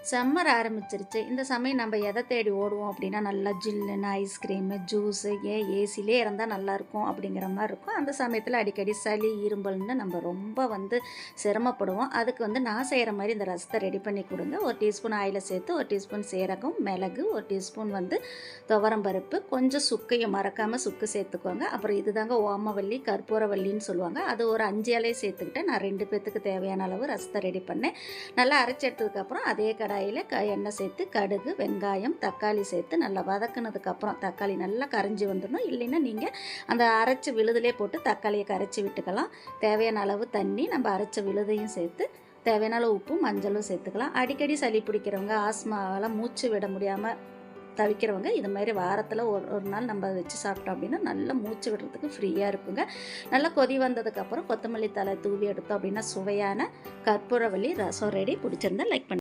Summer ஆரம்பிச்சிருச்சு. இந்த சமயம் நம்ம எத தேடி ஓடுவோம் அப்படின்னா, நல்லா ஜில்லுன்னு ஐஸ்கிரீமு, ஜூஸு, ஏன் ஏசிலே இருந்தா நல்லாயிருக்கும் அப்படிங்கிற மாரி இருக்கும். அந்த சமயத்தில அடிக்கடி சளி, இரும்பல்னு நம்ம ரொம்ப சிரமப்படுவோம். அதுக்கு நான் செய்கிற மாரி இந்த ரசத்த ரெடி பண்ணி குடுங்க. 1 டீஸ்பூன் ஆயில சேர்த்து, 1 டீஸ்பூன் சீரகம், மிளகு, 1 டீஸ்பூன் துவரம் பருப்பு, கொஞ்சம் சுக்கையும் மறக்காம சுக்கு சேர்த்துக்கோங்க. அப்புறம் இதுதாங்க ஓமவல்லி, கற்பூரவல்லின்னு சொல்லுவாங்க. அது ஒரு 5 இலைய சேர்த்துக்கிட்டேன். நான் 2 பேத்துக்கு தேவையான அளவு ரசத்த ரெடி பண்ணேன். நல்லா அரைச்சு எடுத்ததுக்கப்புறம் அதே கடாயில் எண்ணெய் சேர்த்து கடுகு, வெங்காயம், தக்காளி சேர்த்து நல்லா வதக்குனதுக்கப்புறம் தக்காளி நல்லா கரைஞ்சி வந்துடணும். இல்லைன்னா நீங்கள் அந்த அரைச்சி விழுதுலே போட்டு தக்காளியை கரைச்சி விட்டுக்கலாம். தேவையான அளவு தண்ணி, நம்ம அரைச்ச விழுதையும் சேர்த்து தேவையான அளவு உப்பும் மஞ்சளும் சேர்த்துக்கலாம். அடிக்கடி சளி பிடிக்கிறவங்க, ஆஸ்மாவால் மூச்சு விட முடியாமல் தவிக்கிறவங்க இது மாதிரி வாரத்தில் ஒரு நாள் நம்ம வச்சு சாப்பிட்டோம் அப்படின்னா நல்லா மூச்சு விடுறதுக்கு ஃப்ரீயாக இருக்குங்க. நல்லா கொதி வந்ததுக்கப்புறம் கொத்தமல்லி தழை தூவி எடுத்தோம் அப்படின்னா சுவையான கற்பூரவல்லி ரசம் ரெடி. பிடிச்சிருந்தா லைக் பண்ணி